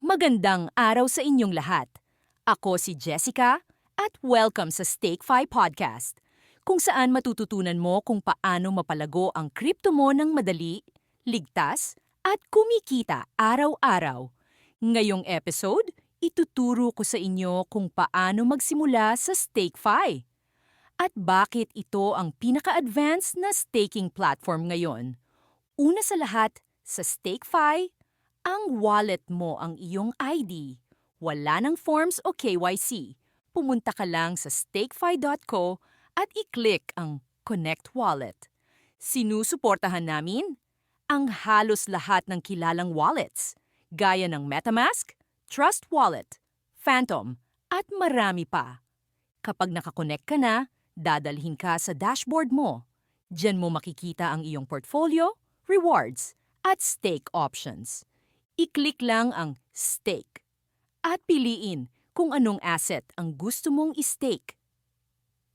Magandang araw sa inyong lahat. Ako si Jessica at welcome sa StakeFi Podcast, kung saan matututunan mo kung paano mapalago ang kripto mo ng madali, ligtas, at kumikita araw-araw. Ngayong episode, ituturo ko sa inyo kung paano magsimula sa StakeFi at bakit ito ang pinaka-advanced na staking platform ngayon. Una sa lahat, sa StakeFi, ang wallet mo ang iyong ID. Wala ng forms o KYC. Pumunta ka lang sa stakefy.co at i-click ang Connect Wallet. Sinusuportahan namin ang halos lahat ng kilalang wallets, gaya ng MetaMask, Trust Wallet, Phantom, at marami pa. Kapag nakakonect ka na, dadalhin ka sa dashboard mo. Diyan mo makikita ang iyong portfolio, rewards, at stake options. I-click lang ang Stake at piliin kung anong asset ang gusto mong i-stake.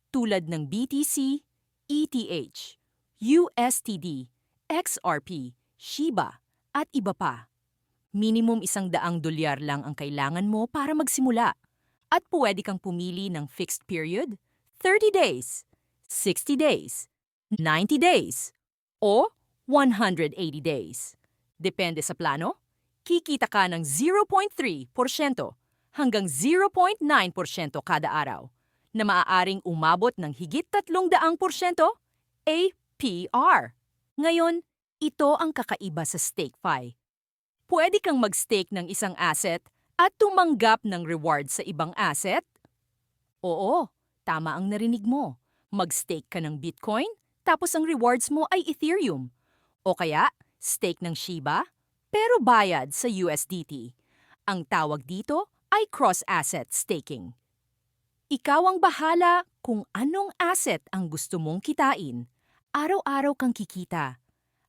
Tulad ng BTC, ETH, USTD, XRP, Shiba, at iba pa. Minimum $100 lang ang kailangan mo para magsimula. At pwede kang pumili ng fixed period, 30 days, 60 days, 90 days, o 180 days. Depende sa plano, kikita ka ng 0.3% hanggang 0.9% kada araw, na maaaring umabot ng higit 300% APR. Ngayon, ito ang kakaiba sa StakeFi. Pwede kang mag-stake ng isang asset at tumanggap ng reward sa ibang asset? Oo, tama ang narinig mo. Mag-stake ka ng Bitcoin, tapos ang rewards mo ay Ethereum. O kaya, stake ng Shiba, pero bayad sa USDT. Ang tawag dito ay cross-asset staking. Ikaw ang bahala kung anong asset ang gusto mong kitain. Araw-araw kang kikita.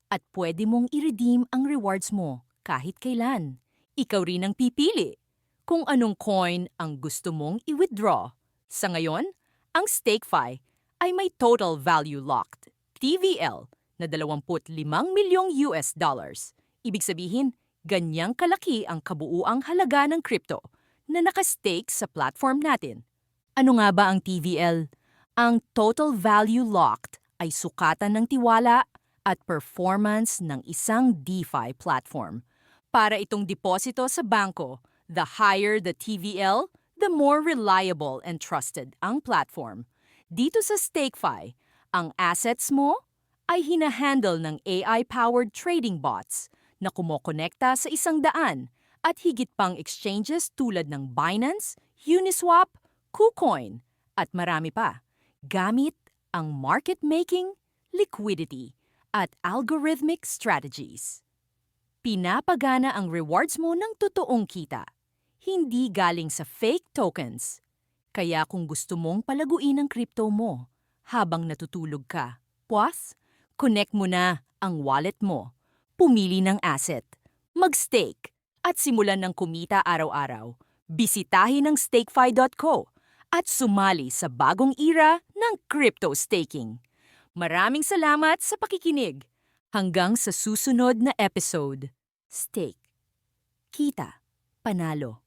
At pwede mong i-redeem ang rewards mo kahit kailan. Ikaw rin ang pipili kung anong coin ang gusto mong i-withdraw. Sa ngayon, ang StakeFi ay may Total Value Locked, TVL, na 25 milyong US dollars. Ibig sabihin, ganyang kalaki ang kabuuang halaga ng crypto na nakastake sa platform natin. Ano nga ba ang TVL? Ang Total Value Locked ay sukatan ng tiwala at performance ng isang DeFi platform. Para itong deposito sa bangko, the higher the TVL, the more reliable and trusted ang platform. Dito sa StakeFi, ang assets mo ay hinahandle ng AI-powered trading bots na kumokonekta sa 100 at higit pang exchanges tulad ng Binance, Uniswap, KuCoin, at marami pa, gamit ang market making, liquidity, at algorithmic strategies. Pinapagana ang rewards mo ng totoong kita, hindi galing sa fake tokens. Kaya kung gusto mong palaguin ang crypto mo habang natutulog ka, connect mo na ang wallet mo. Pumili ng asset, mag-stake, at simulan ng kumita araw-araw. Bisitahin ang stakefy.co at sumali sa bagong era ng crypto staking. Maraming salamat sa pakikinig. Hanggang sa susunod na episode. Stake. Kita. Panalo.